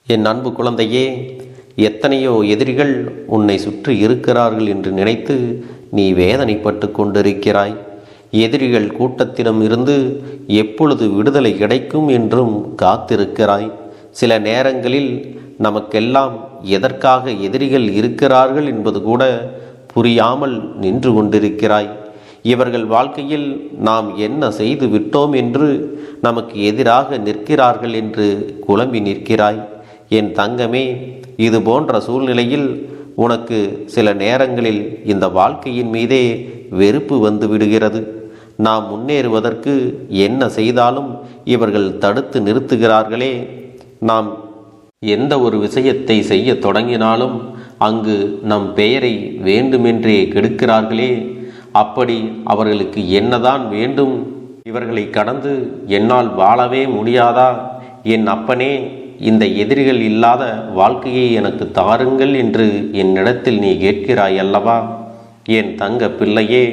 என் அன்பு குழந்தையே, எத்தனையோ எதிரிகள் உன்னை சுற்றி இருக்கிறார்கள் என்று நினைத்து நீ வேதனைப்பட்டு கொண்டிருக்கிறாய். எதிரிகள் கூட்டத்திடம் இருந்து எப்பொழுது விடுதலை கிடைக்கும் என்றும் காத்திருக்கிறாய். சில நேரங்களில் நமக்கெல்லாம் எதற்காக எதிரிகள் இருக்கிறார்கள் என்பது கூட புரியாமல் நின்று கொண்டிருக்கிறாய். இவர்கள் வாழ்க்கையில் நாம் என்ன செய்து விட்டோம் என்று நமக்கு எதிராக நிற்கிறார்கள் என்று குழம்பி நிற்கிறாய். என் தங்கமே, இது போன்ற சூழ்நிலையில் உனக்கு சில நேரங்களில் இந்த வாழ்க்கையின் மீதே வெறுப்பு வந்து விடுகிறது. நாம் முன்னேறுவதற்கு என்ன செய்தாலும் இவர்கள் தடுத்து நிறுத்துகிறார்களே. நாம் எந்த ஒரு விஷயத்தை செய்ய தொடங்கினாலும் அங்கு நம் பெயரை வேண்டுமென்றே கெடுக்கிறார்களே. அப்படி அவர்களுக்கு என்னதான் வேண்டும்? இவர்களை கடந்து என்னால் வாழவே முடியாதா? என் அப்பனே, இந்த எதிரிகள் இல்லாத வாழ்க்கையை எனக்கு தாருங்கள் என்று என்னிடத்தில் நீ கேட்கிறாய் அல்லவா? என் தங்க பிள்ளையே,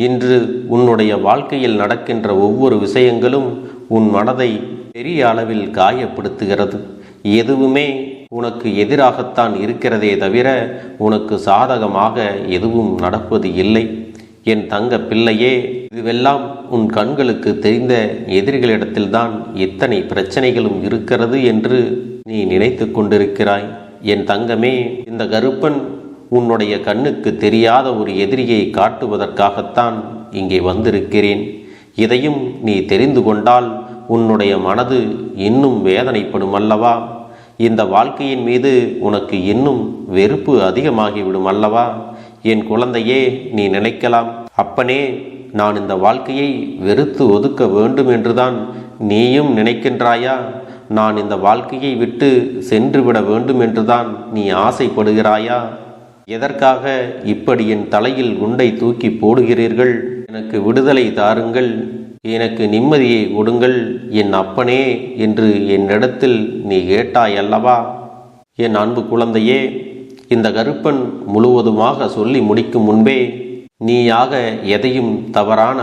இன்று உன்னுடைய வாழ்க்கையில் நடக்கின்ற ஒவ்வொரு விஷயங்களும் உன் மனதை பெரிய அளவில் காயப்படுத்துகிறது. எதுவுமே உனக்கு எதிராகத்தான் இருக்கிறதே தவிர உனக்கு சாதகமாக எதுவும் நடப்பது இல்லை. என் தங்க பிள்ளையே, இதுவெல்லாம் உன் கண்களுக்கு தெரிந்த எதிரிகளிடத்தில்தான் இத்தனை பிரச்சனைகளும் இருக்கிறது என்று நீ நினைத்து கொண்டிருக்கிறாய். என் தங்கமே, இந்த கருப்பன் உன்னுடைய கண்ணுக்கு தெரியாத ஒரு எதிரியை காட்டுவதற்காகத்தான் இங்கே வந்திருக்கிறேன். இதையும் நீ தெரிந்து கொண்டால் உன்னுடைய மனது இன்னும் வேதனைப்படும் அல்லவா? இந்த வாழ்க்கையின் மீது உனக்கு இன்னும் வெறுப்பு அதிகமாகிவிடும் அல்லவா? என் குழந்தையே, நீ நினைக்கலாம், அப்பனே, நான் இந்த வாழ்க்கையை வெறுத்து ஒதுக்க வேண்டும் என்றுதான் நீயும் நினைக்கின்றாயா? நான் இந்த வாழ்க்கையை விட்டு சென்றுவிட வேண்டும் என்றுதான் நீ ஆசைப்படுகிறாயா? எதற்காக இப்படி என் தலையில் குண்டை தூக்கி போடுகிறீர்கள்? எனக்கு விடுதலை தாருங்கள், எனக்கு நிம்மதியை கொடுங்கள் என் அப்பனே என்று என்னிடத்தில் நீ கேட்டாய் அல்லவா? என் அன்பு குழந்தையே, இந்த கருப்பன் முழுவதுமாக சொல்லி முடிக்கும் முன்பே நீயாக எதையும் தவறான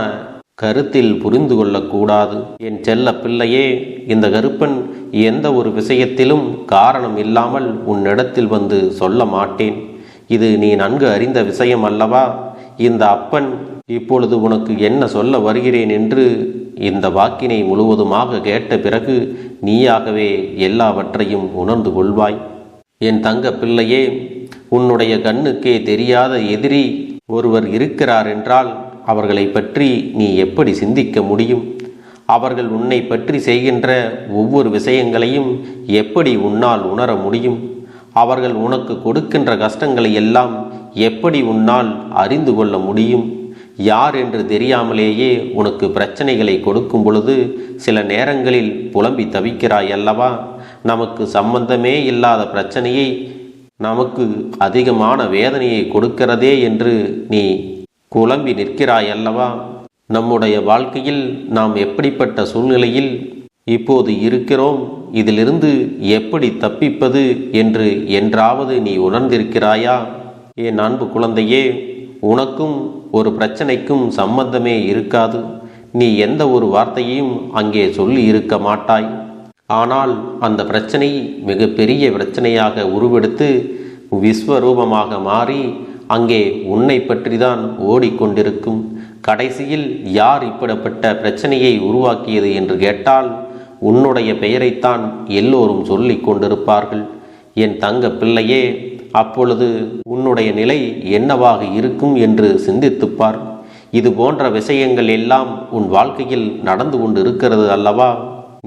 கருத்தில் புரிந்து கொள்ளக்கூடாது. என் செல்ல பிள்ளையே, இந்த கருப்பன் எந்த ஒரு விஷயத்திலும் காரணம் இல்லாமல் உன்னிடத்தில் வந்து சொல்ல மாட்டேன். இது நீ நன்கு அறிந்த விஷயம் அல்லவா? இந்த அப்பன் இப்பொழுது உனக்கு என்ன சொல்ல வருகிறேன் என்று இந்த வாக்கினை முழுவதுமாக கேட்ட பிறகு நீயாகவே எல்லாவற்றையும் உணர்ந்து கொள்வாய். என் தங்க பிள்ளையே, உன்னுடைய கண்ணுக்கே தெரியாத எதிரி ஒருவர் இருக்கிறார் என்றால் அவர்களை பற்றி நீ எப்படி சிந்திக்க முடியும்? அவர்கள் உன்னை பற்றி செய்கின்ற ஒவ்வொரு விஷயங்களையும் எப்படி உன்னால் உணர முடியும்? அவர்கள் உனக்கு கொடுக்கின்ற கஷ்டங்களை எல்லாம் எப்படி உன்னால் அறிந்து கொள்ள முடியும்? யார் என்று தெரியாமலேயே உனக்கு பிரச்சனைகளை கொடுக்கும் பொழுது சில நேரங்களில் புலம்பி தவிக்கிறாய் அல்லவா? நமக்கு சம்பந்தமே இல்லாத பிரச்சனையை நமக்கு அதிகமான வேதனையை கொடுக்கிறதே என்று நீ குழம்பி நிற்கிறாய் அல்லவா? நம்முடைய வாழ்க்கையில் நாம் எப்படிப்பட்ட சூழ்நிலையில் இப்போது இருக்கிறோம், இதிலிருந்து எப்படி தப்பிப்பது என்று என்றாவது நீ உணர்ந்திருக்கிறாயா? என் அன்பு குழந்தையே, உனக்கும் ஒரு பிரச்சனைக்கும் சம்பந்தமே இருக்காது. நீ எந்த ஒரு வார்த்தையையும் அங்கே சொல்லி இருக்க மாட்டாய். ஆனால் அந்த பிரச்சனை மிகப்பெரிய பிரச்சனையாக உருவெடுத்து விஸ்வரூபமாக மாறி அங்கே உன்னை பற்றி தான் ஓடிக்கொண்டிருக்கும். கடைசியில் யார் இப்படிப்பட்ட பிரச்சனையை உருவாக்கியது என்று கேட்டால் உன்னுடைய பெயரைத்தான் எல்லோரும் சொல்லி கொண்டிருப்பார்கள். என் தங்க பிள்ளையே, அப்பொழுது உன்னுடைய நிலை என்னவாக இருக்கும் என்று சிந்தித்துப்பார். இது போன்ற விஷயங்கள் எல்லாம் உன் வாழ்க்கையில் நடந்து கொண்டு இருக்கிறது அல்லவா?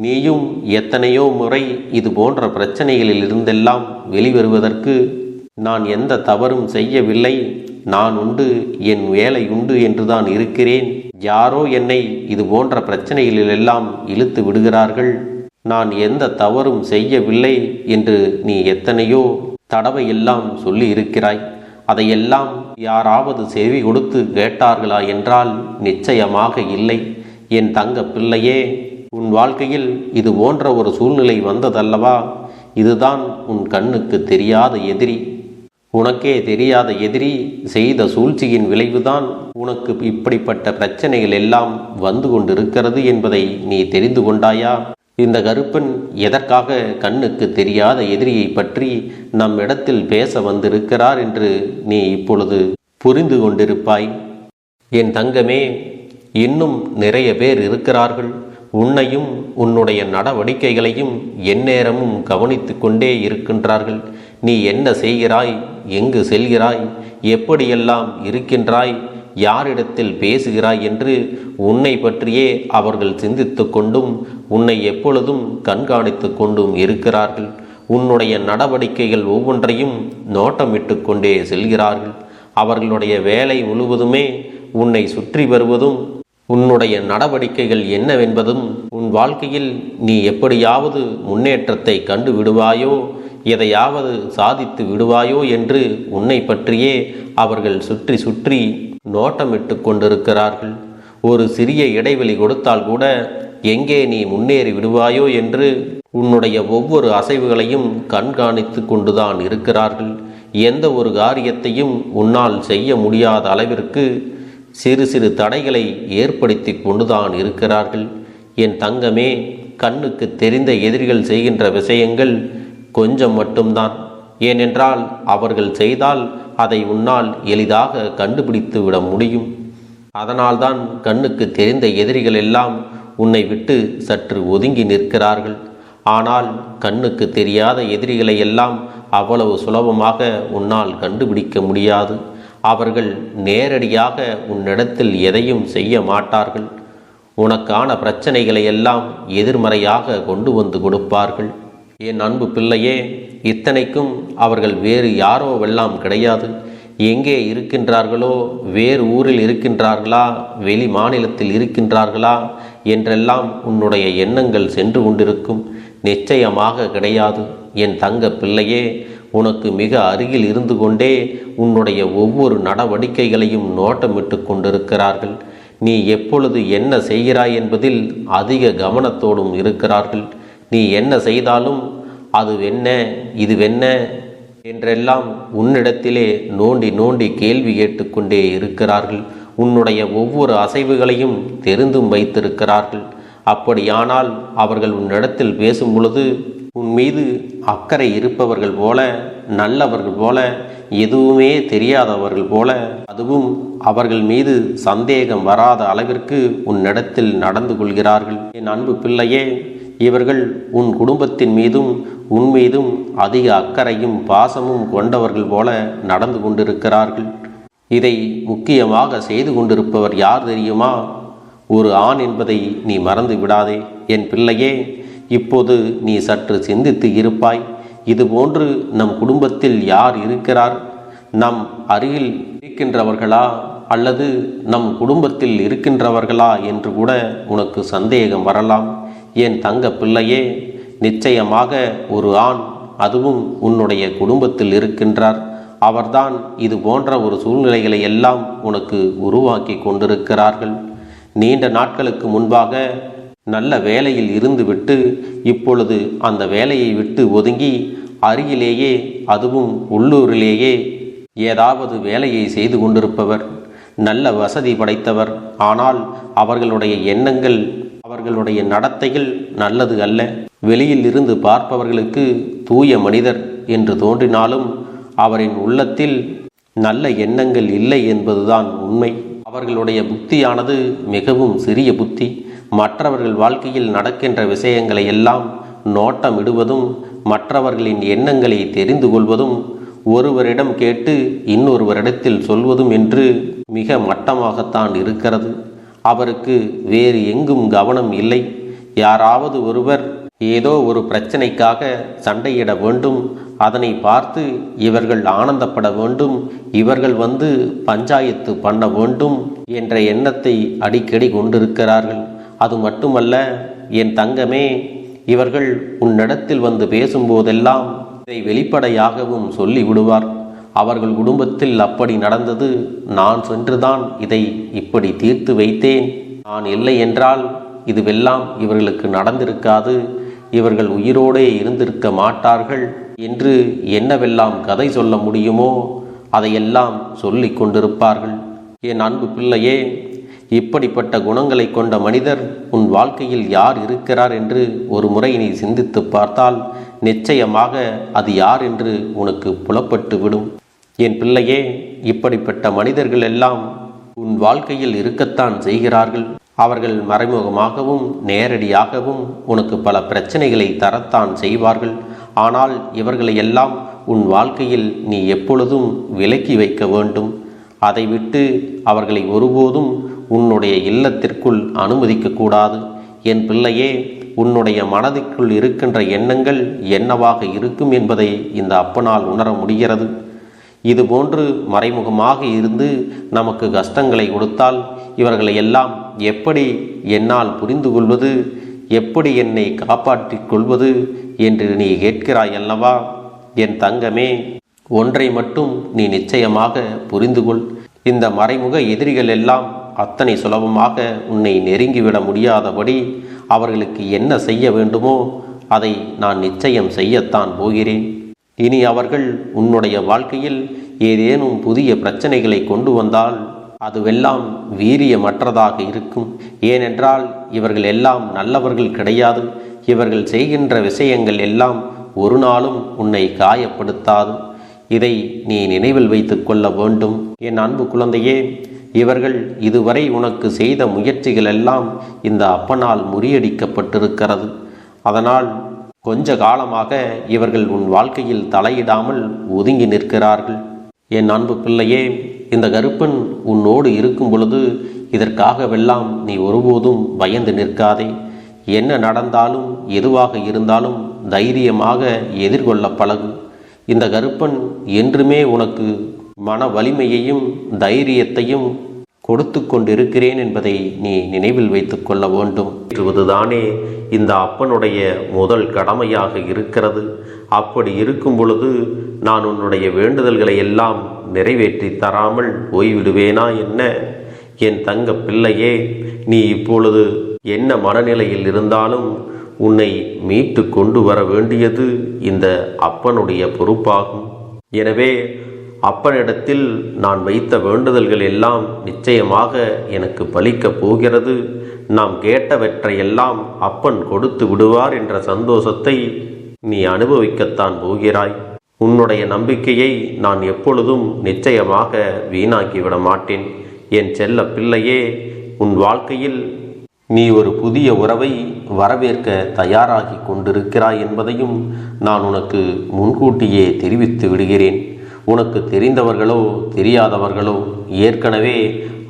நீயும் எத்தனையோ முறை இது போன்ற பிரச்சனைகளில் இருந்தெல்லாம் வெளிவருவதற்கு நான் எந்த தவறும் செய்யவில்லை, நான் உண்டு, என் வேலை உண்டு என்றுதான் இருக்கிறேன். யாரோ என்னை இது போன்ற பிரச்சனைகளிலெல்லாம் இழுத்து விடுகிறார்கள், நான் எந்த தவறும் செய்யவில்லை என்று நீ எத்தனையோ தடவையெல்லாம் சொல்லி இருக்கிறாய். அதையெல்லாம் யாராவது செவி கொடுத்து கேட்டார்களா என்றால் நிச்சயமாக இல்லை. என் தங்க பிள்ளையே, உன் வாழ்க்கையில் இது போன்ற ஒரு சூழ்நிலை வந்ததல்லவா? இதுதான் உன் கண்ணுக்கு தெரியாத எதிரி. உனக்கே தெரியாத எதிரி செய்த சூழ்ச்சியின் விளைவுதான் உனக்கு இப்படிப்பட்ட பிரச்சனைகள் எல்லாம் வந்து கொண்டிருக்கிறது என்பதை நீ தெரிந்து கொண்டாயா? இந்த கருப்பன் எதற்காக கண்ணுக்கு தெரியாத எதிரியை பற்றி நம்மிடத்தில் பேச வந்திருக்கிறார் என்று நீ இப்பொழுது புரிந்து கொண்டிருப்பாய். என் தங்கமே, இன்னும் நிறைய பேர் இருக்கிறார்கள். உன்னையும் உன்னுடைய நடவடிக்கைகளையும் எந்நேரமும் கவனித்து கொண்டே இருக்கின்றார்கள். நீ என்ன செய்கிறாய், எங்கு செல்கிறாய், எப்படியெல்லாம் இருக்கின்றாய், யாரிடத்தில் பேசுகிறாய் என்று உன்னை பற்றியே அவர்கள் சிந்தித்து கொண்டும் உன்னை எப்பொழுதும் கண்காணித்து கொண்டும் இருக்கிறார்கள். உன்னுடைய நடவடிக்கைகள் ஒவ்வொன்றையும் நோட்டமிட்டு கொண்டே செல்கிறார்கள். அவர்களுடைய வேலை முழுவதுமே உன்னை சுற்றி வருவதும் உன்னுடைய நடவடிக்கைகள் என்னவென்பதும் உன் வாழ்க்கையில் நீ எப்படியாவது முன்னேற்றத்தை கண்டு விடுவாயோ, எதையாவது சாதித்து விடுவாயோ என்று உன்னை பற்றியே அவர்கள் சுற்றி சுற்றி நோட்டமிட்டு கொண்டிருக்கிறார்கள். ஒரு சிறிய இடைவெளி கொடுத்தால் கூட எங்கே நீ முன்னேறி விடுவாயோ என்று உன்னுடைய ஒவ்வொரு அசைவுகளையும் கண்காணித்து கொண்டுதான் இருக்கிறார்கள். எந்த ஒரு காரியத்தையும் உன்னால் செய்ய முடியாத அளவிற்கு சிறு சிறு தடைகளை ஏற்படுத்தி கொண்டுதான் இருக்கிறார்கள். என் தங்கமே, கண்ணுக்கு தெரிந்த எதிரிகள் செய்கின்ற விஷயங்கள் கொஞ்சம் மட்டும்தான். ஏனென்றால் அவர்கள் செய்தால் அதை உன்னால் எளிதாக கண்டுபிடித்து விட முடியும். அதனால்தான் கண்ணுக்கு தெரிந்த எதிரிகள் எல்லாம் உன்னை விட்டு சற்று ஒதுங்கி நிற்கிறார்கள். ஆனால் கண்ணுக்கு தெரியாத எதிரிகளை எல்லாம் அவ்வளவு சுலபமாக உன்னால் கண்டுபிடிக்க முடியாது. அவர்கள் நேரடியாக உன்னிடத்தில் எதையும் செய்ய மாட்டார்கள். உனக்கான பிரச்சனைகளை எல்லாம் எதிர்மறையாக கொண்டு வந்து கொடுப்பார்கள். என் அன்பு பிள்ளையே, இத்தனைக்கும் அவர்கள் வேறு யாரோவெல்லாம் கிடையாது. எங்கே இருக்கின்றார்களோ, வேறு ஊரில் இருக்கின்றார்களா, வெளி மாநிலத்தில் இருக்கின்றார்களா என்றெல்லாம் உன்னுடைய எண்ணங்கள் சென்று கொண்டிருக்கும். நிச்சயமாக கிடையாது. என் தங்க பிள்ளையே, உனக்கு மிக அருகில் இருந்து கொண்டே உன்னுடைய ஒவ்வொரு நடவடிக்கைகளையும் நோட்டமிட்டு கொண்டிருக்கிறார்கள். நீ எப்பொழுது என்ன செய்கிறாய் என்பதில் அதிக கவனத்தோடும் இருக்கிறார்கள். நீ என்ன செய்தாலும் அதுவென்ன இதுவென்ன என்றெல்லாம் உன்னிடத்திலே நோண்டி நோண்டி கேள்வி கேட்டுக்கொண்டே இருக்கிறார்கள். உன்னுடைய ஒவ்வொரு அசைவுகளையும் தெரிந்தும் வைத்திருக்கிறார்கள். அப்படியானால் அவர்கள் உன்னிடத்தில் பேசும் பொழுது உன் மீது அக்கறை இருப்பவர்கள் போல, நல்லவர்கள் போல, எதுவுமே தெரியாதவர்கள் போல, அதுவும் அவர்கள் மீது சந்தேகம் வராத அளவிற்கு உன்னிடத்தில் நடந்து கொள்கிறார்கள். என் அன்பு பிள்ளையே, இவர்கள் உன் குடும்பத்தின் மீதும் உன் மீதும் அதிக அக்கறையும் பாசமும் கொண்டவர்கள் போல நடந்து கொண்டிருக்கிறார்கள். இதை முக்கியமாக செய்து கொண்டிருப்பவர் யார் தெரியுமா? ஒரு ஆண் என்பதை நீ மறந்து விடாதே. என் பிள்ளையே, இப்போது நீ சற்று சிந்தித்து இருப்பாய். இதுபோன்று நம் குடும்பத்தில் யார் இருக்கிறார்? நம் அருகில் இருக்கின்றவர்களா அல்லது நம் குடும்பத்தில் இருக்கின்றவர்களா என்று கூட உனக்கு சந்தேகம் வரலாம். என் தங்க பிள்ளையே, நிச்சயமாக ஒரு ஆண், அதுவும் உன்னுடைய குடும்பத்தில் இருக்கின்றார். அவர்தான் இது போன்ற ஒரு சூழ்நிலைகளை எல்லாம் உனக்கு உருவாக்கி கொண்டிருக்கிறார்கள். நீண்ட நாட்களுக்கு முன்பாக நல்ல வேலையில் இருந்துவிட்டு இப்பொழுது அந்த வேலையை விட்டு ஒதுங்கி அருகிலேயே, அதுவும் உள்ளூரிலேயே ஏதாவது வேலையை செய்து கொண்டிருப்பவர், நல்ல வசதி படைத்தவர். ஆனால் அவர்களுடைய எண்ணங்கள், அவர்களுடைய நடத்தைகள் நல்லது அல்ல. வெளியில் இருந்து பார்ப்பவர்களுக்கு தூய மனிதர் என்று தோன்றினாலும் அவரின் உள்ளத்தில் நல்ல எண்ணங்கள் இல்லை என்பதுதான் உண்மை. அவர்களுடைய புத்தியானது மிகவும் சிறிய புத்தி. மற்றவர்கள் வாழ்க்கையில் நடக்கின்ற விஷயங்களை எல்லாம் நோட்டமிடுவதும் மற்றவர்களின் எண்ணங்களை தெரிந்து கொள்வதும் ஒருவரிடம் கேட்டு இன்னொருவரிடத்தில் சொல்வதும் என்று மிக மட்டமாகத்தான் இருக்கிறது. அவருக்கு வேறு எங்கும் கவனம் இல்லை. யாராவது ஒருவர் ஏதோ ஒரு பிரச்சனைக்காக சண்டையிட வேண்டும், அதனை பார்த்து இவர்கள் ஆனந்தப்பட வேண்டும், இவர்கள் வந்து பஞ்சாயத்து பண்ண வேண்டும் என்ற எண்ணத்தை அடிக்கடி கொண்டிருக்கிறார்கள். அது மட்டுமல்ல என் தங்கமே, இவர்கள் உன்னிடத்தில் வந்து பேசும்போதெல்லாம் இதை வெளிப்படையாகவும் சொல்லி விடுவார். அவர்கள் குடும்பத்தில் அப்படி நடந்தது, நான் சென்றுதான் இதை இப்படி தீர்த்து வைத்தேன், நான் இல்லை என்றால் இதுவெல்லாம் இவர்களுக்கு நடந்திருக்காது, இவர்கள் உயிரோடே இருந்திருக்க மாட்டார்கள் என்று என்னவெல்லாம் கதை சொல்ல முடியுமோ அதையெல்லாம் சொல்லி கொண்டிருப்பார்கள். என் அன்பு பிள்ளையே, இப்படிப்பட்ட குணங்களை கொண்ட மனிதர் உன் வாழ்க்கையில் யார் இருக்கிறார் என்று ஒரு முறை நீ சிந்தித்து பார்த்தால் நிச்சயமாக அது யார் என்று உனக்கு புலப்பட்டு விடும். என் பிள்ளையே, இப்படிப்பட்ட மனிதர்கள் எல்லாம் உன் வாழ்க்கையில் இருக்கத்தான் செய்கிறார்கள். அவர்கள் மறைமுகமாகவும் நேரடியாகவும் உனக்கு பல பிரச்சனைகளை தரத்தான் செய்வார்கள். ஆனால் இவர்களை எல்லாம் உன் வாழ்க்கையில் நீ எப்பொழுதும் விலக்கி வைக்க வேண்டும். அதை விட்டு அவர்களை ஒருபோதும் உன்னுடைய இல்லத்திற்குள் அனுமதிக்கக்கூடாது. என் பிள்ளையே, உன்னுடைய மனதிற்குள் இருக்கின்ற எண்ணங்கள் என்னவாக இருக்கும் என்பதை இந்த அப்பனால் உணர முடிகிறது. இதுபோன்று மறைமுகமாக இருந்து நமக்கு கஷ்டங்களை கொடுத்தால் இவர்களை எல்லாம் எப்படி என்னால் புரிந்து கொள்வது, எப்படி என்னை காப்பாற்றிக் கொள்வது என்று நீ கேட்கிறாய் அல்லவா? என் தங்கமே, ஒன்றை மட்டும் நீ நிச்சயமாக புரிந்து கொள். இந்த மறைமுக எதிரிகள் எல்லாம் அத்தனை சுலபமாக உன்னை நெருங்கிவிட முடியாதபடி அவர்களுக்கு என்ன செய்ய வேண்டுமோ அதை நான் நிச்சயம் செய்யத்தான் போகிறேன். இனி அவர்கள் உன்னுடைய வாழ்க்கையில் ஏதேனும் புதிய பிரச்சனைகளை கொண்டு வந்தால் அதுவெல்லாம் வீரியமற்றதாக இருக்கும். ஏனென்றால் இவர்கள் எல்லாம் நல்லவர்கள் கிடையாது. இவர்கள் செய்கின்ற விஷயங்கள் எல்லாம் ஒரு நாளும் உன்னை காயப்படுத்தாது. இதை நீ நினைவில் வைத்து கொள்ள வேண்டும். என் அன்பு குழந்தையே, இவர்கள் இதுவரை உனக்கு செய்த முயற்சிகள் எல்லாம் இந்த அப்பனால் முறியடிக்கப்பட்டிருக்கிறது. அதனால் கொஞ்ச காலமாக இவர்கள் உன் வாழ்க்கையில் தலையிடாமல் ஒதுங்கி நிற்கிறார்கள். என் அன்பு பிள்ளையே, இந்த கருப்பன் உன்னோடு இருக்கும் பொழுது இதற்காகவெல்லாம் நீ ஒருபோதும் பயந்து நிற்காதே. என்ன நடந்தாலும் எதுவாக இருந்தாலும் தைரியமாக எதிர்கொள்ள பழகு. இந்த கருப்பன் என்றுமே உனக்கு மன வலிமையையும் தைரியத்தையும் கொடுத்து கொண்டிருக்கிறேன் என்பதை நீ நினைவில் வைத்து கொள்ள வேண்டும். இதுதானே இந்த அப்பனுடைய முதல் கடமையாக இருக்கிறது. அப்படி இருக்கும் பொழுது நான் உன்னுடைய வேண்டுதல்களை எல்லாம் நிறைவேற்றி தராமல் போய்விடுவேனா என்ன? என் தங்க பிள்ளையே, நீ இப்பொழுது என்ன மனநிலையில் இருந்தாலும் உன்னை மீட்டு கொண்டு வர வேண்டியது இந்த அப்பனுடைய பொறுப்பாகும். எனவே அப்பனிடத்தில் நான் வைத்த வேண்டுதல்கள் எல்லாம் நிச்சயமாக எனக்கு பலிக்கப் போகிறது. நாம் கேட்டவற்றையெல்லாம் அப்பன் கொடுத்து விடுவார் என்ற சந்தோஷத்தை நீ அனுபவிக்கத்தான் போகிறாய். உன்னுடைய நம்பிக்கையை நான் எப்பொழுதும் நிச்சயமாக வீணாக்கிவிட மாட்டேன். என் செல்ல பிள்ளையே, உன் வாழ்க்கையில் நீ ஒரு புதிய உறவை வரவேற்க தயாராகி கொண்டிருக்கிறாய் என்பதையும் நான் உனக்கு முன்கூட்டியே தெரிவித்து விடுகிறேன். உனக்கு தெரிந்தவர்களோ தெரியாதவர்களோ ஏற்கனவே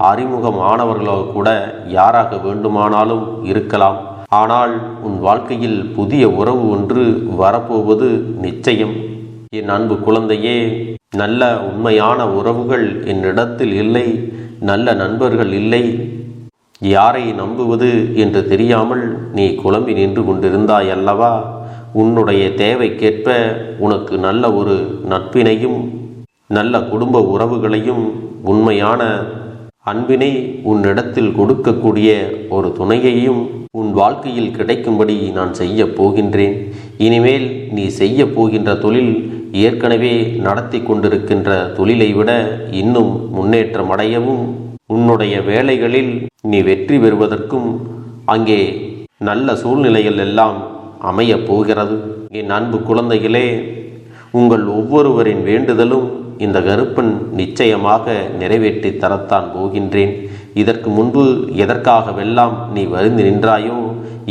அறிமுகமானவர்களோ கூட யாராக வேண்டுமானாலும் இருக்கலாம். ஆனால் உன் வாழ்க்கையில் புதிய உறவு ஒன்று வரப்போவது நிச்சயம். என் அன்பு குழந்தையே, நல்ல உண்மையான உறவுகள் என்னிடத்தில் இல்லை, நல்ல நண்பர்கள் இல்லை. யாரை நம்புவது என்று தெரியாமல் நீ குழம்பி நின்று கொண்டிருந்தாய் அல்லவா? உன்னுடைய தேவைக்கேற்ப உனக்கு நல்ல ஒரு நட்பினையும் நல்ல குடும்ப உறவுகளையும் உண்மையான அன்பினை உன்னிடத்தில் கொடுக்கக்கூடிய ஒரு துணையையும் உன் வாழ்க்கையில் கிடைக்கும்படி நான் செய்ய போகின்றேன். இனிமேல் நீ செய்ய போகின்ற தொழில் ஏற்கனவே நடத்தி கொண்டிருக்கின்ற தொழிலை விட இன்னும் முன்னேற்றம் அடையவும், உன்னுடைய வேலைகளில் நீ வெற்றி பெறுவதற்கும் அங்கே நல்ல சூழ்நிலைகள் எல்லாம் அமையப் போகிறது. என் அன்பு குழந்தைகளே, உங்கள் ஒவ்வொருவரின் வேண்டுதலும் இந்த கருப்பன் நிச்சயமாக நிறைவேற்றி தரத்தான் போகின்றேன். இதற்கு முன்பு எதற்காகவெல்லாம் நீ வருந்தி நின்றாயோ,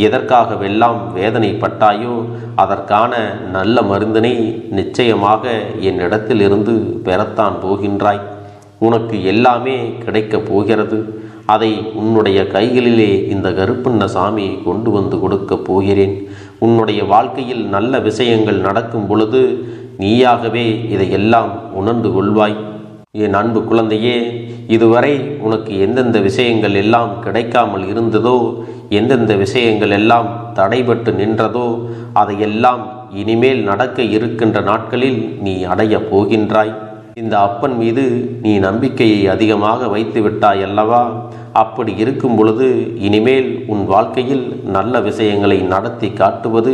எதற்காகவெல்லாம் வேதனைப்பட்டாயோ, அதற்கான நல்ல மருந்தினை நிச்சயமாக என்னிடத்திலிருந்து பெறத்தான் போகின்றாய். உனக்கு எல்லாமே கிடைக்கப் போகிறது. அதை உன்னுடைய கைகளிலே இந்த கருப்பண்ண சாமி கொண்டு வந்து கொடுக்கப் போகிறேன். உன்னுடைய வாழ்க்கையில் நல்ல விஷயங்கள் நடக்கும் பொழுது நீயாகவே இதையெல்லாம் உணர்ந்து கொள்வாய். என் அன்பு குழந்தையே, இதுவரை உனக்கு எந்தெந்த விஷயங்கள் எல்லாம் கிடைக்காமல் இருந்ததோ, எந்தெந்த விஷயங்கள் எல்லாம் தடைபட்டு நின்றதோ, அதையெல்லாம் இனிமேல் நடக்க இருக்கின்ற நாட்களில் நீ அடைய போகின்றாய். இந்த அப்பன் மீது நீ நம்பிக்கையை அதிகமாக வைத்து விட்டாய் அல்லவா? அப்படி இருக்கும் பொழுது இனிமேல் உன் வாழ்க்கையில் நல்ல விஷயங்களை நடத்தி காட்டுவது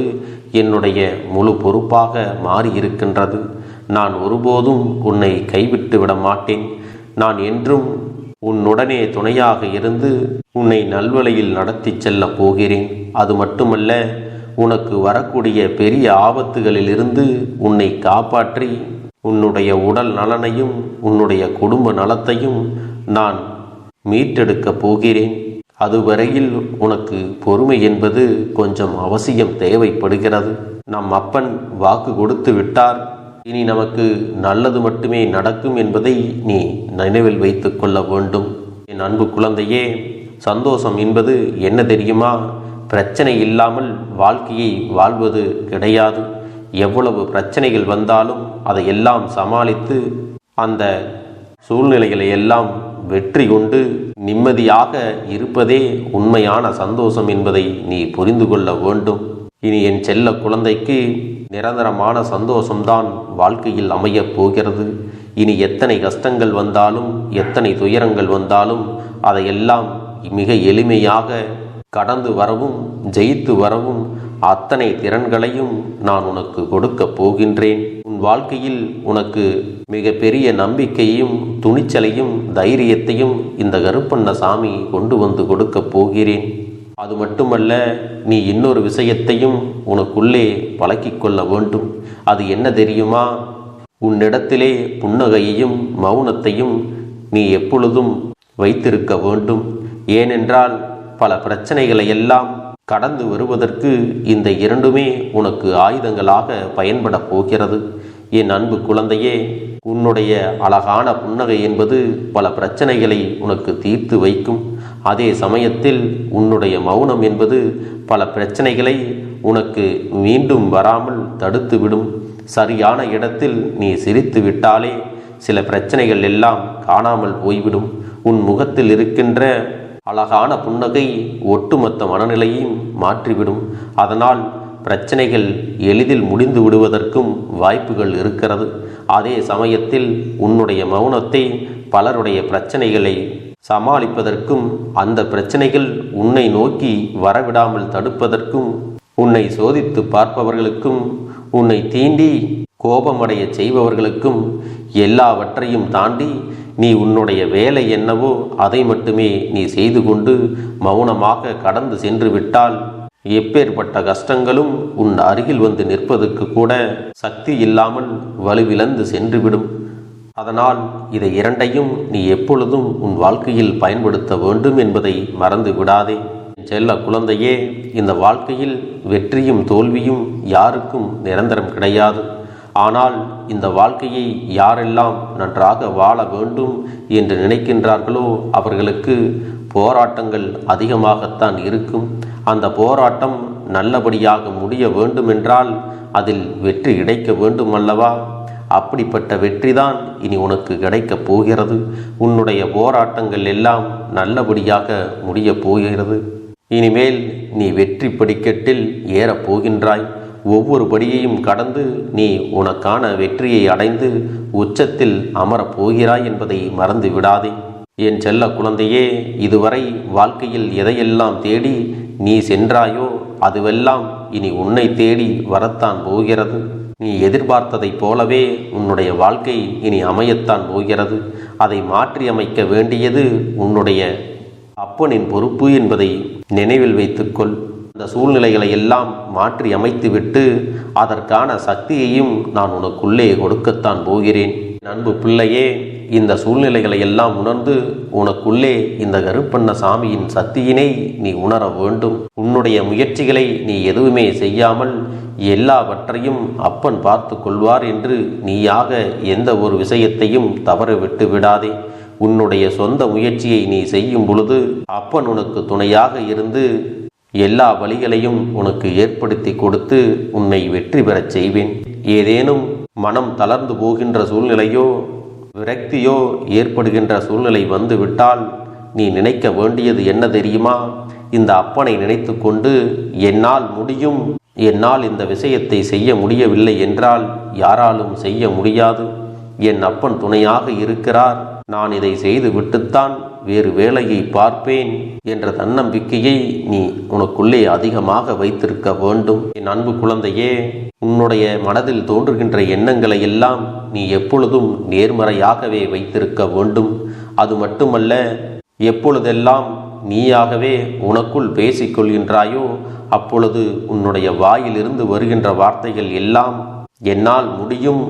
என்னுடைய முழு பொறுப்பாக மாறியிருக்கின்றது. நான் ஒருபோதும் உன்னை கைவிட்டு விட மாட்டேன். நான் என்றும் உன்னுடனே துணையாக இருந்து உன்னை நல்வழியில் நடத்தி செல்லப் போகிறேன். அது மட்டுமல்ல, உனக்கு வரக்கூடிய பெரிய ஆபத்துகளிலிருந்து உன்னை காப்பாற்றி உன்னுடைய உடல் நலனையும் உன்னுடைய குடும்ப நலத்தையும் நான் மீட்டெடுக்கப் போகிறேன். அதுவரையில் உனக்கு பொறுமை என்பது கொஞ்சம் அவசியம் தேவைப்படுகிறது. நம் அப்பன் வாக்கு கொடுத்து விட்டார். இனி நமக்கு நல்லது மட்டுமே நடக்கும் என்பதை நீ நினைவில் வைத்து கொள்ள வேண்டும். என் அன்பு குழந்தையே, சந்தோஷம் என்பது என்ன தெரியுமா? பிரச்சனை இல்லாமல் வாழ்க்கையை வாழ்வது கிடையாது. எவ்வளவு பிரச்சனைகள் வந்தாலும் அதையெல்லாம் சமாளித்து அந்த சூழ்நிலைகளை எல்லாம் வெற்றி கொண்டு நிம்மதியாக இருப்பதே உண்மையான சந்தோஷம் என்பதை நீ புரிந்து கொள்ள வேண்டும். இனி என் செல்ல குழந்தைக்கு நிரந்தரமான சந்தோஷம்தான் வாழ்க்கையில் அமையப் போகிறது. இனி எத்தனை கஷ்டங்கள் வந்தாலும் எத்தனை துயரங்கள் வந்தாலும் அதையெல்லாம் மிக எளிமையாக கடந்து வரவும் ஜெயித்து வரவும் அத்தனை திறன்களையும் நான் உனக்கு கொடுக்கப் போகின்றேன். உன் வாழ்க்கையில் உனக்கு மிக பெரிய நம்பிக்கையும் துணிச்சலையும் தைரியத்தையும் இந்த கருப்பண்ணசாமி கொண்டு வந்து கொடுக்கப் போகிறேன். அது மட்டுமல்ல, நீ இன்னொரு விஷயத்தையும் உனக்குள்ளே பழக்கிக் கொள்ள வேண்டும். அது என்ன தெரியுமா? உன்னிடத்திலே புன்னகையையும் மௌனத்தையும் நீ எப்பொழுதும் வைத்திருக்க வேண்டும். ஏனென்றால் பல பிரச்சனைகளை எல்லாம் கடந்து வருவதற்கு இந்த இரண்டுமே உனக்கு ஆயுதங்களாக பயன்பட போகிறது. என் அன்பு குழந்தையே, உன்னுடைய அழகான புன்னகை என்பது பல பிரச்சனைகளை உனக்கு தீர்த்து வைக்கும். அதே சமயத்தில் உன்னுடைய மௌனம் என்பது பல பிரச்சனைகளை உனக்கு மீண்டும் வராமல் தடுத்துவிடும். சரியான இடத்தில் நீ சிரித்து விட்டாலே சில பிரச்சனைகள் எல்லாம் காணாமல் போய்விடும். உன் முகத்தில் இருக்கின்ற அழகான புன்னகை ஒட்டுமொத்த மனநிலையையும் மாற்றிவிடும். அதனால் பிரச்சனைகள் எளிதில் முடிந்து விடுவதற்கும் வாய்ப்புகள் இருக்கிறது. அதே சமயத்தில் உன்னுடைய மௌனத்தை பலருடைய பிரச்சனைகளை சமாளிப்பதற்கும் அந்த பிரச்சனைகள் உன்னை நோக்கி வரவிடாமல் தடுப்பதற்கும் உன்னை சோதித்து பார்ப்பவர்களுக்கும் உன்னை தீண்டி கோபமடைய செய்பவர்களுக்கும் எல்லாவற்றையும் தாண்டி நீ உன்னுடைய வேலை என்னவோ அதை மட்டுமே நீ செய்து கொண்டு மௌனமாக கடந்து சென்று விட்டால் எப்பேற்பட்ட கஷ்டங்களும் உன் அருகில் வந்து நிற்பதற்கு கூட சக்தி இல்லாமல் வலுவிழந்து சென்றுவிடும். அதனால் இதை இரண்டையும் நீ எப்பொழுதும் உன் வாழ்க்கையில் பயன்படுத்த வேண்டும் என்பதை மறந்து விடாதே. செல்ல குழந்தையே, இந்த வாழ்க்கையில் வெற்றியும் தோல்வியும் யாருக்கும் நிரந்தரம் கிடையாது. ஆனால் இந்த வாழ்க்கையை யாரெல்லாம் நன்றாக வாழ வேண்டும் என்று நினைக்கின்றார்களோ அவர்களுக்கு போராட்டங்கள் அதிகமாகத்தான் இருக்கும். அந்த போராட்டம் நல்லபடியாக முடிய வேண்டுமென்றால் அதில் வெற்றி கிடைக்க வேண்டும் அல்லவா? அப்படிப்பட்ட வெற்றிதான் இனி உனக்கு கிடைக்கப் போகிறது. உன்னுடைய போராட்டங்கள் எல்லாம் நல்லபடியாக முடியப் போகிறது. இனிமேல் நீ வெற்றி படிக்கட்டில் ஏறப் போகின்றாய். ஒவ்வொரு படியையும் கடந்து நீ உனக்கான வெற்றியை அடைந்து உச்சத்தில் அமரப் போகிறாய் என்பதை மறந்து விடாதே. என் செல்ல குழந்தையே, இதுவரை வாழ்க்கையில் எதையெல்லாம் தேடி நீ சென்றாயோ அதுவெல்லாம் இனி உன்னை தேடி வரத்தான் போகிறது. நீ எதிர்பார்த்ததைப் போலவே உன்னுடைய வாழ்க்கை இனி அமையத்தான் போகிறது. அதை மாற்றி அமைக்க வேண்டியது உன்னுடைய அப்பனின் பொறுப்பு என்பதை நினைவில் வைத்துக்கொள். அந்த சூழ்நிலைகளை எல்லாம் மாற்றி அமைத்துவிட்டு அதற்கான சக்தியையும் நான் உனக்குள்ளே கொடுக்கத்தான் போகிறேன். அன்பு பிள்ளையே, இந்த சூழ்நிலைகளை எல்லாம் உணர்ந்து உனக்குள்ளே இந்த கருப்பண்ணசாமியின் சக்தியினை நீ உணர வேண்டும். உன்னுடைய முயற்சிகளை நீ எதுவுமே செய்யாமல் எல்லாவற்றையும் அப்பன் பார்த்து கொள்வார் என்று நீயாக எந்த ஒரு விஷயத்தையும் தவற விட்டு விடாதே. உன்னுடைய சொந்த முயற்சியை நீ செய்யும் பொழுது அப்பன் உனக்கு துணையாக இருந்து எல்லா வழிகளையும் உனக்கு ஏற்படுத்தி கொடுத்து உன்னை வெற்றி பெறச் செய்வேன். ஏதேனும் மனம் தளர்ந்து போகின்ற சூழ்நிலையோ விரக்தியோ ஏற்படுகின்ற சூழ்நிலை வந்துவிட்டால் நீ நினைக்க வேண்டியது என்ன தெரியுமா? இந்த அப்பனை நினைத்து கொண்டு என்னால் முடியும், என்னால் இந்த விஷயத்தை செய்ய முடியவில்லை என்றால் யாராலும் செய்ய முடியாது. என் அப்பன் துணையாக இருக்கிறார், நான் இதை செய்து விட்டுத்தான் வேறு வேலையை பார்ப்பேன் என்ற தன்னம்பிக்கையை நீ உனக்குள்ளே அதிகமாக வைத்திருக்க வேண்டும். என் அன்பு குழந்தையே, உன்னுடைய மனதில் தோன்றுகின்ற எண்ணங்களை எல்லாம் நீ எப்பொழுதும் நேர்மறையாகவே வைத்திருக்க வேண்டும். அது மட்டுமல்ல, எப்பொழுதெல்லாம் நீயாகவே உனக்குள் பேசிக்கொள்கின்றாயோ அப்பொழுது உன்னுடைய வாயிலிருந்து வருகின்ற வார்த்தைகள் எல்லாம் என்னால் முடியும்,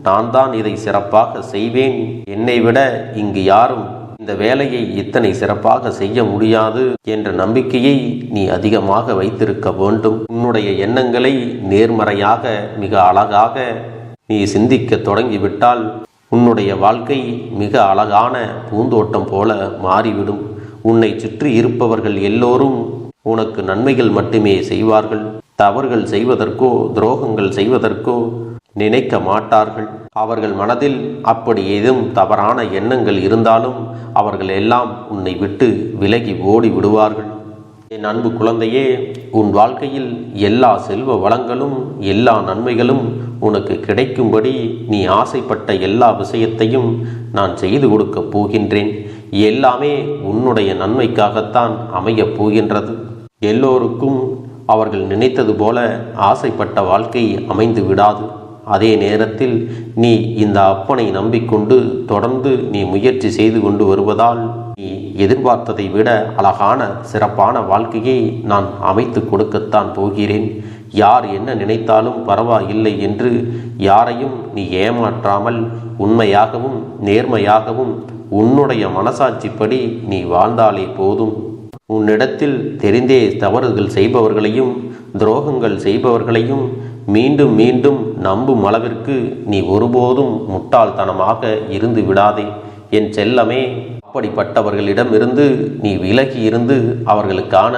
நான் தான் இதை சிறப்பாக செய்வேன், என்னை விட இங்கு யாரும் இந்த வேலையை இத்தனை சிறப்பாக செய்ய முடியாது என்ற நம்பிக்கையை நீ அதிகமாக வைத்திருக்க வேண்டும். உன்னுடைய எண்ணங்களை நேர்மறையாக மிக அழகாக நீ சிந்திக்க தொடங்கிவிட்டால் உன்னுடைய வாழ்க்கை மிக அழகான பூந்தோட்டம் போல மாறிவிடும். உன்னை சுற்றி இருப்பவர்கள் எல்லோரும் உனக்கு நன்மைகள் மட்டுமே செய்வார்கள். தவறுகள் செய்வதற்கோ துரோகங்கள் செய்வதற்கோ நினைக்க மாட்டார்கள். அவர்கள் மனதில் அப்படி ஏதும் தவறான எண்ணங்கள் இருந்தாலும் அவர்கள் எல்லாம் உன்னை விட்டு விலகி ஓடி விடுவார்கள். என் அன்பு குழந்தையே, உன் வாழ்க்கையில் எல்லா செல்வ வளங்களும் எல்லா நன்மைகளும் உனக்கு கிடைக்கும்படி நீ ஆசைப்பட்ட எல்லா விஷயத்தையும் நான் செய்து கொடுக்கப் போகின்றேன். எல்லாமே உன்னுடைய நன்மைக்காகத்தான் அமையப் போகின்றது. எல்லோருக்கும் அவர்கள் நினைத்தது போல ஆசைப்பட்ட வாழ்க்கை அமைந்து விடாது. அதே நேரத்தில் நீ இந்த அப்பனை நம்பிக்கொண்டு தொடர்ந்து நீ முயற்சி செய்து கொண்டு வருவதால் நீ எதிர்பார்த்ததை விட அழகான சிறப்பான வாழ்க்கையை நான் அமைத்து கொடுக்கத்தான் போகிறேன். யார் என்ன நினைத்தாலும் பரவாயில்லை என்று யாரையும் நீ ஏமாற்றாமல் உண்மையாகவும் நேர்மையாகவும் உன்னுடைய மனசாட்சிப்படி நீ வாழ்ந்தாலே போதும். உன்னிடத்தில் தெரிந்தே தவறுகள் செய்பவர்களையும் துரோகங்கள் செய்பவர்களையும் மீண்டும் மீண்டும் நம்பும் அளவிற்கு நீ ஒருபோதும் முட்டாள்தனமாக இருந்து விடாதே என் செல்லமே. அப்படிப்பட்டவர்களிடமிருந்து நீ விலகி இருந்து அவர்களுக்கான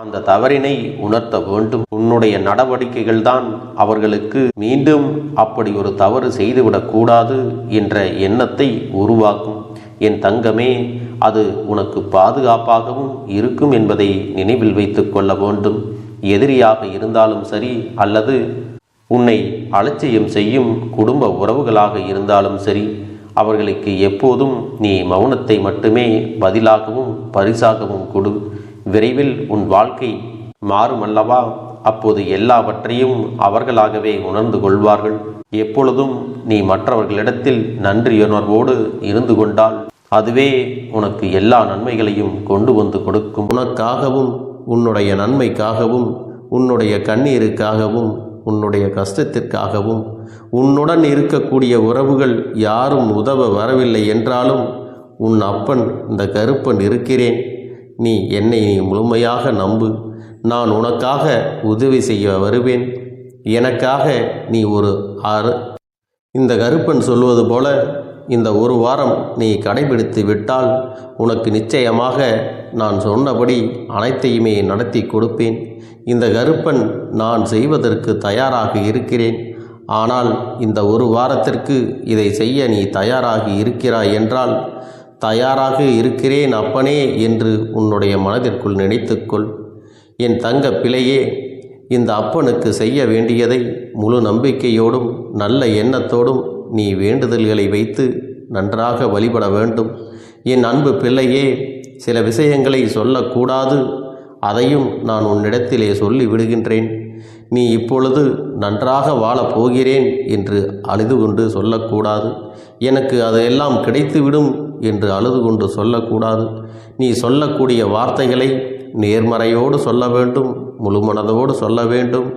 அந்த தவறினை உணர்த்த வேண்டும். உன்னுடைய நடவடிக்கைகள் தான் அவர்களுக்கு மீண்டும் அப்படி ஒரு தவறு செய்துவிடக்கூடாது என்ற எண்ணத்தை உருவாக்கும். என் தங்கமே, அது உனக்கு பாதுகாப்பாகவும் இருக்கும் என்பதை நினைவில் வைத்து கொள்ள வேண்டும். எதிரியாக இருந்தாலும் சரி அல்லது உன்னை அலட்சியம் செய்யும் குடும்ப உறவுகளாக இருந்தாலும் சரி, அவர்களுக்கு எப்போதும் நீ மௌனத்தை மட்டுமே பதிலாகவும் பரிசாகவும் கொடு. விரைவில் உன் வாழ்க்கை மாறுமல்லவா? அப்போது எல்லாவற்றையும் அவர்களாகவே உணர்ந்து கொள்வார்கள். எப்பொழுதும் நீ மற்றவர்களிடத்தில் நன்றியுணர்வோடு இருந்து கொண்டால் அதுவே உனக்கு எல்லா நன்மைகளையும் கொண்டு வந்து கொடுக்கும். உனக்காகவும் உன்னுடைய நன்மைக்காகவும் உன்னுடைய கண்ணீருக்காகவும் உன்னுடைய கஷ்டத்திற்காகவும் உன்னுடன் இருக்கக்கூடிய உறவுகள் யாரும் உதவ வரவில்லை என்றாலும் உன் அப்பன் இந்த கருப்பன் இருக்கிறேன். நீ என்னை முழுமையாக நம்பு. நான் உனக்காக உதவி செய்ய வருவேன். எனக்காக நீ இந்த கருப்பன் சொல்வது போல இந்த ஒரு வாரம் நீ கடைபிடித்து விட்டால் உனக்கு நிச்சயமாக நான் சொன்னபடி அனைத்தையுமே நடத்தி கொடுப்பேன். இந்த கருப்பன் நான் செய்வதற்கு தயாராக இருக்கிறேன். ஆனால் இந்த ஒரு வாரத்திற்கு இதை செய்ய நீ தயாராகி இருக்கிறாய் என்றால், தயாராக இருக்கிறேன் அப்பனே என்று உன்னுடைய மனதிற்குள் நினைத்துக்கொள். என் தங்க பிள்ளையே, இந்த அப்பனுக்கு செய்ய வேண்டியதை முழு நம்பிக்கையோடும் நல்ல எண்ணத்தோடும் நீ வேண்டுதல்களை வைத்து நன்றாக வழிபட வேண்டும். என் அன்பு பிள்ளையே, சில விஷயங்களை சொல்லக்கூடாது, அதையும் நான் உன்னிடத்திலே சொல்லி விடுகின்றேன். நீ இப்பொழுது நன்றாக வாழப் போகிறேன் என்று அழுது கொண்டு சொல்லக்கூடாது. எனக்கு அதையெல்லாம் கிடைத்துவிடும் என்று அழுது கொண்டு சொல்லக்கூடாது. நீ சொல்லக்கூடிய வார்த்தைகளை நேர்மறையோடு சொல்ல வேண்டும், முழு மனதோடு சொல்ல வேண்டும்.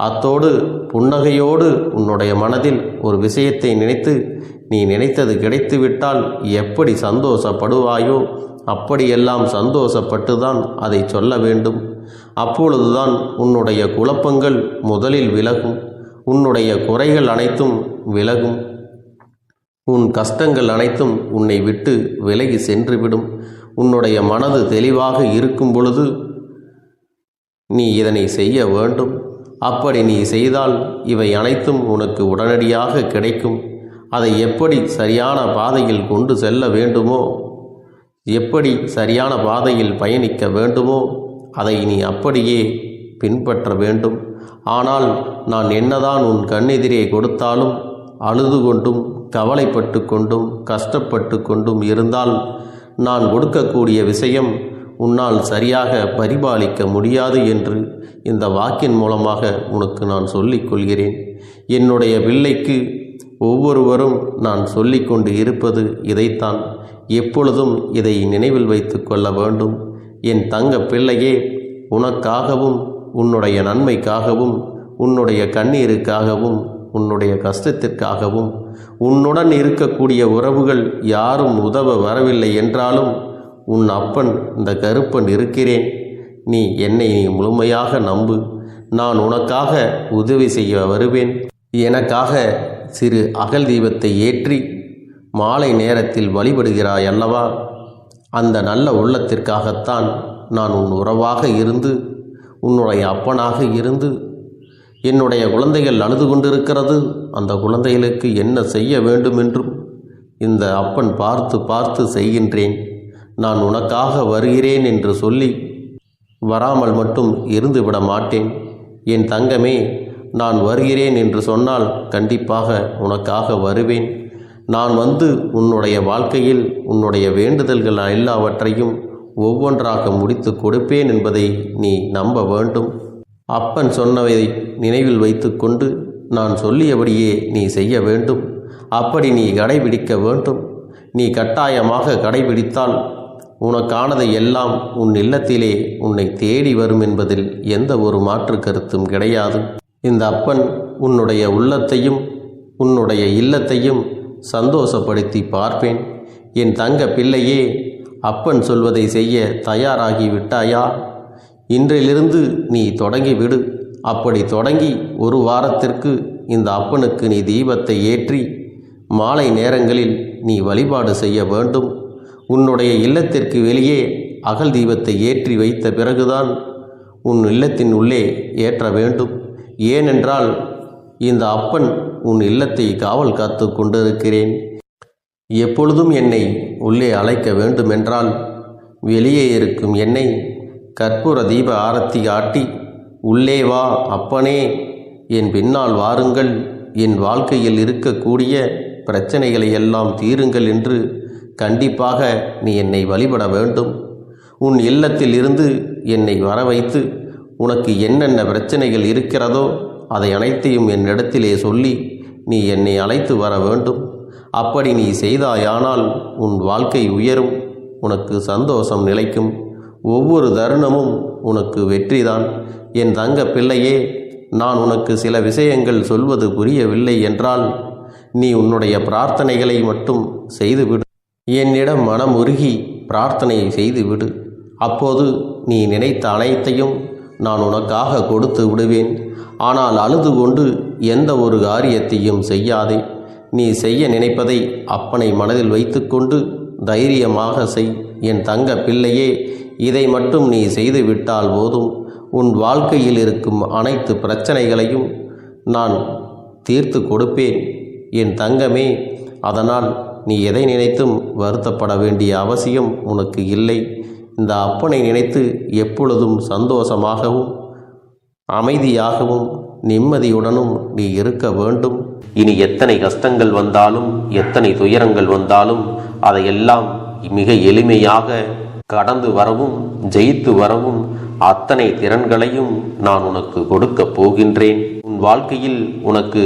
அத்தோடு புன்னகையோடு உன்னுடைய மனதில் ஒரு விஷயத்தை நினைத்து நீ நினைத்தது கிடைத்துவிட்டால் எப்படி சந்தோஷப்படுவாயோ அப்படியெல்லாம் சந்தோஷப்பட்டுதான் அதை சொல்ல வேண்டும். அப்பொழுதுதான் உன்னுடைய குழப்பங்கள் முதலில் விலகும், உன்னுடைய குறைகள் அனைத்தும் விலகும், உன் கஷ்டங்கள் அனைத்தும் உன்னை விட்டு விலகி சென்றுவிடும். உன்னுடைய மனது தெளிவாக இருக்கும் பொழுது நீ இதனை செய்ய வேண்டும். அப்படி நீ செய்தால் இவை அனைத்தும் உனக்கு உடனடியாக கிடைக்கும். அதை எப்படி சரியான பாதையில் கொண்டு செல்ல வேண்டுமோ, எப்படி சரியான பாதையில் பயணிக்க வேண்டுமோ அதை நீ அப்படியே பின்பற்ற வேண்டும். ஆனால் நான் என்னதான் உன் கண்ணெதிரே கொடுத்தாலும் அழுது கொண்டும் கவலைப்பட்டு கொண்டும் கஷ்டப்பட்டு கொண்டும் இருந்தால் நான் கொடுக்கக்கூடிய விஷயம் உன்னால் சரியாக பரிபாலிக்க முடியாது என்று இந்த வாக்கின் மூலமாக உனக்கு நான் சொல்லிக் கொள்கிறேன். என்னுடைய பிள்ளைக்கு ஒவ்வொருவரும் நான் சொல்லிக்கொண்டு இருப்பது இதைத்தான். எப்பொழுதும் இதை நினைவில் வைத்து கொள்ள வேண்டும். என் தங்க பிள்ளையே, உனக்காகவும் உன்னுடைய நன்மைக்காகவும் உன்னுடைய கண்ணீருக்காகவும் உன்னுடைய கஷ்டத்திற்காகவும் உன்னுடன் இருக்கக்கூடிய உறவுகள் யாரும் உதவ வரவில்லை என்றாலும் உன் அப்பன் இந்த கருப்பன் இருக்கிறேன். நீ என்னை முழுமையாக நம்பு. நான் உனக்காக உதவி செய்ய வருவேன். எனக்காக சிறு அகல் தீபத்தை ஏற்றி மாலை நேரத்தில் வழிபடுகிறாய் அல்லவா? அந்த நல்ல உள்ளத்திற்காகத்தான் நான் உன் உறவாக இருந்து உன்னுடைய அப்பனாக இருந்து என்னுடைய குழந்தைகள் அழுது கொண்டிருக்கிறது, அந்த குழந்தைகளுக்கு என்ன செய்ய வேண்டும் என்றும் இந்த அப்பன் பார்த்து பார்த்து செய்கின்றேன். நான் உனக்காக வருகிறேன் என்று சொல்லி வராமல் மட்டும் இருந்து விட மாட்டேன். என் தங்கமே, நான் வருகிறேன் என்று சொன்னால் கண்டிப்பாக உனக்காக வருவேன். நான் வந்து உன்னுடைய வாழ்க்கையில் உன்னுடைய வேண்டுதல்கள் எல்லாவற்றையும் ஒவ்வொன்றாக முடித்து கொடுப்பேன் என்பதை நீ நம்ப வேண்டும். அப்பன் சொன்னதை நினைவில் வைத்து கொண்டு நான் சொல்லியபடியே நீ செய்ய வேண்டும். அப்படி நீ கடைபிடிக்க வேண்டும். நீ கட்டாயமாக கடைபிடித்தால் உனக்கானதை எல்லாம் உன் இல்லத்திலே உன்னை தேடி வரும் என்பதில் எந்த ஒரு மாற்று கருத்தும் கிடையாது. இந்த அப்பன் உன்னுடைய உள்ளத்தையும் உன்னுடைய இல்லத்தையும் சந்தோஷப்படுத்தி பார்ப்பேன். என் தங்க பிள்ளையே, அப்பன் சொல்வதை செய்ய தயாராகி விட்டாயா? இன்றிலிருந்து நீ தொடங்கிவிடு. அப்படி தொடங்கி ஒரு வாரத்திற்கு இந்த அப்பனுக்கு நீ தீபத்தை ஏற்றி மாலை நேரங்களில் நீ வழிபாடு செய்ய வேண்டும். உன்னுடைய இல்லத்திற்கு வெளியே அகல் தீபத்தை ஏற்றி வைத்த பிறகுதான் உன் இல்லத்தின் உள்ளே ஏற்ற வேண்டும். ஏனென்றால் இந்த அப்பன் உன் இல்லத்தை காவல் காத்து கொண்டிருக்கிறேன். எப்பொழுதும் என்னை உள்ளே அழைக்க வேண்டுமென்றால் வெளியே இருக்கும் என்னை கற்பூர தீப ஆரத்தி காட்டி உள்ளே வா அப்பனே, என் பின்னால் வாருங்கள், என் வாழ்க்கையில் இருக்கக்கூடிய பிரச்சனைகளை எல்லாம் தீருங்கள் என்று கண்டிப்பாக நீ என்னை வழிபட வேண்டும். உன் இல்லத்தில் இருந்து என்னை வர வைத்து உனக்கு என்னென்ன பிரச்சனைகள் இருக்கிறதோ அதை அனைத்தையும் என்னிடத்திலே சொல்லி நீ என்னை அழைத்து வர வேண்டும். அப்படி நீ செய்தாயானால் உன் வாழ்க்கை உயரும், உனக்கு சந்தோஷம் நிலைக்கும். ஒவ்வொரு தருணமும் உனக்கு வெற்றிதான். என் தங்க பிள்ளையே, நான் உனக்கு சில விஷயங்கள் சொல்வது புரியவில்லை என்றால் நீ உன்னுடைய பிரார்த்தனைகளை மட்டும் செய்துவிடு. என்னிடம் மனமுருகி பிரார்த்தனை செய்துவிடு. அப்போது நீ நினைத்த அனைத்தையும் நான் உனக்காக கொடுத்து விடுவேன். ஆனால் அழுது கொண்டு எந்த ஒரு காரியத்தையும் செய்யாதே. நீ செய்ய நினைப்பதை அப்பனை மனதில் வைத்துக்கொண்டு தைரியமாக செய். என் தங்க பிள்ளையே, இதை மட்டும் நீ செய்துவிட்டால் போதும். உன் வாழ்க்கையில் இருக்கும் அனைத்து பிரச்சனைகளையும் நான் தீர்த்து கொடுப்பேன் என் தங்கமே. அதனால் நீ எதை நினைத்தும் வருத்தப்பட வேண்டிய அவசியம் உனக்கு இல்லை. இந்த அப்பனை நினைத்து எப்பொழுதும் சந்தோஷமாகவும் அமைதியாகவும் நிம்மதியுடனும் நீ இருக்க வேண்டும். இனி எத்தனை கஷ்டங்கள் வந்தாலும் எத்தனை துயரங்கள் வந்தாலும் அதையெல்லாம் மிக எளிமையாக கடந்து வரவும் ஜெயித்து வரவும் அத்தனை திறன்களையும் நான் உனக்கு கொடுக்க போகின்றேன். உன் வாழ்க்கையில் உனக்கு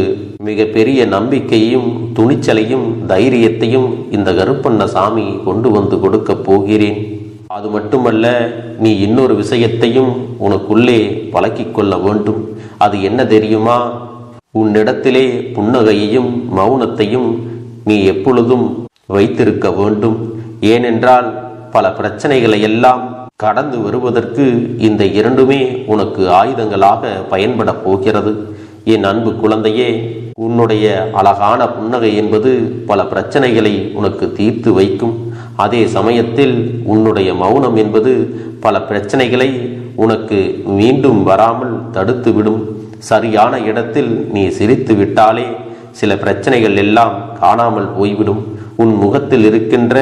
மிக பெரிய நம்பிக்கையையும் துணிச்சலையும் தைரியத்தையும் இந்த கருப்பண்ண சாமி கொண்டு வந்து கொடுக்க போகிறேன். அது மட்டுமல்ல, நீ இன்னொரு விஷயத்தையும் உனக்குள்ளே பழக்கிக் கொள்ள வேண்டும். அது என்ன தெரியுமா? உன்னிடத்திலே புன்னகையையும் மௌனத்தையும் நீ எப்பொழுதும் வைத்திருக்க வேண்டும். ஏனென்றால் பல பிரச்சனைகளை எல்லாம் கடந்து வருவதற்கு இந்த இரண்டுமே உனக்கு ஆயுதங்களாக பயன்பட போகிறது. என் அன்பு குழந்தையே, உன்னுடைய அழகான புன்னகை என்பது பல பிரச்சனைகளை உனக்கு தீர்த்து வைக்கும். அதே சமயத்தில் உன்னுடைய மௌனம் என்பது பல பிரச்சனைகளை உனக்கு மீண்டும் வராமல் தடுத்துவிடும். சரியான இடத்தில் நீ சிரித்து விட்டாலே சில பிரச்சனைகள் எல்லாம் காணாமல் போய்விடும். உன் முகத்தில் இருக்கின்ற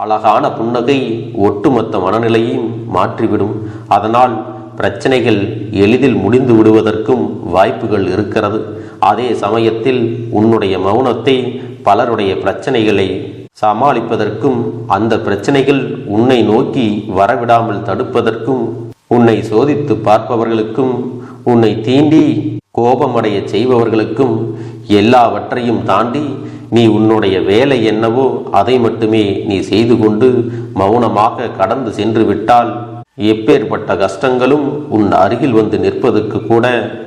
அழகான புன்னகை ஒட்டுமொத்த மனநிலையும் மாற்றிவிடும். அதனால் பிரச்சனைகள் எளிதில் முடிந்து விடுவதற்கும் வாய்ப்புகள் இருக்கிறது. அதே சமயத்தில் உன்னுடைய மௌனத்தை பலருடைய பிரச்சனைகளை சமாளிப்பதற்கும் அந்த பிரச்சனைகள் உன்னை நோக்கி வரவிடாமல் தடுப்பதற்கும் உன்னை சோதித்து பார்ப்பவர்களுக்கும் உன்னை தீண்டி கோபமடைய செய்பவர்களுக்கும் எல்லாவற்றையும் தாண்டி நீ உன்னுடைய வேலை என்னவோ அதை மட்டுமே நீ செய்து கொண்டு மௌனமாக கடந்து சென்று விட்டால் எப்பேற்பட்ட கஷ்டங்களும் உன் அருகில் வந்து நிற்பதற்கு கூட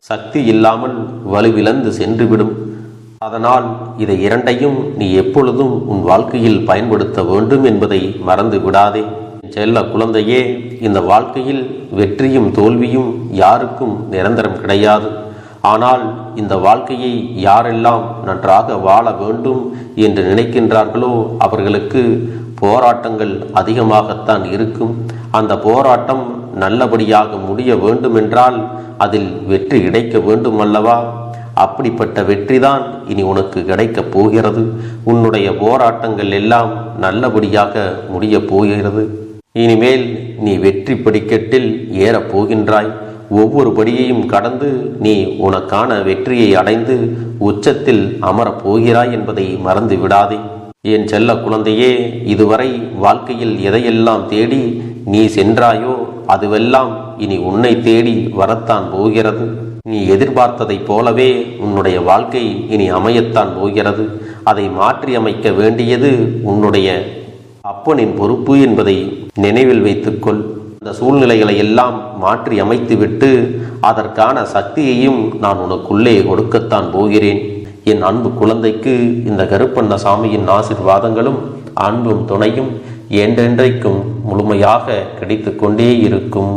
சக்தி இல்லாமல் வலுவிழந்து சென்றுவிடும். அதனால் இதை இரண்டையும் நீ எப்பொழுதும் உன் வாழ்க்கையில் பயன்படுத்த வேண்டும் என்பதை மறந்து விடாதே. செல்ல குழந்தையே, இந்த வாழ்க்கையில் வெற்றியும் தோல்வியும் யாருக்கும் நிரந்தரம் கிடையாது. ஆனால் இந்த வாழ்க்கையை யாரெல்லாம் நன்றாக வாழ வேண்டும் என்று நினைக்கின்றார்களோ அவர்களுக்கு போராட்டங்கள் அதிகமாகத்தான் இருக்கும். அந்த போராட்டம் நல்லபடியாக முடிய வேண்டுமென்றால் அதில் வெற்றி கிடைக்க வேண்டும் அல்லவா? அப்படிப்பட்ட வெற்றிதான் இனி உனக்கு கிடைக்கப் போகிறது. உன்னுடைய போராட்டங்கள் எல்லாம் நல்லபடியாக முடியப் போகிறது. இனிமேல் நீ வெற்றி படிக்கட்டில் ஏறப் போகின்றாய். ஒவ்வொரு படியையும் கடந்து நீ உனக்கான வெற்றியை அடைந்து உச்சத்தில் அமரப் போகிறாய் என்பதை மறந்து விடாதே. என் செல்ல குழந்தையே, இதுவரை வாழ்க்கையில் எதையெல்லாம் தேடி நீ சென்றாயோ அதுவெல்லாம் இனி உன்னை தேடி வரத்தான் போகிறது. நீ எதிர்பார்த்ததைப் போலவே உன்னுடைய வாழ்க்கை இனி அமையத்தான் போகிறது. அதை மாற்றி அமைக்க வேண்டியது உன்னுடைய அப்பனின் பொறுப்பு என்பதை நினைவில் வைத்துக்கொள். அந்த சூழ்நிலைகளை எல்லாம் மாற்றி அமைத்துவிட்டு அதற்கான சக்தியையும் நான் உனக்குள்ளே கொடுக்கத்தான் போகிறேன். என் அன்பு குழந்தைக்கு இந்த கருப்பண்ணசாமியின் ஆசீர்வாதங்களும் அன்பும் துணையும் என்றென்றைக்கும் முழுமையாக கிடைத்து கொண்டே இருக்கும்.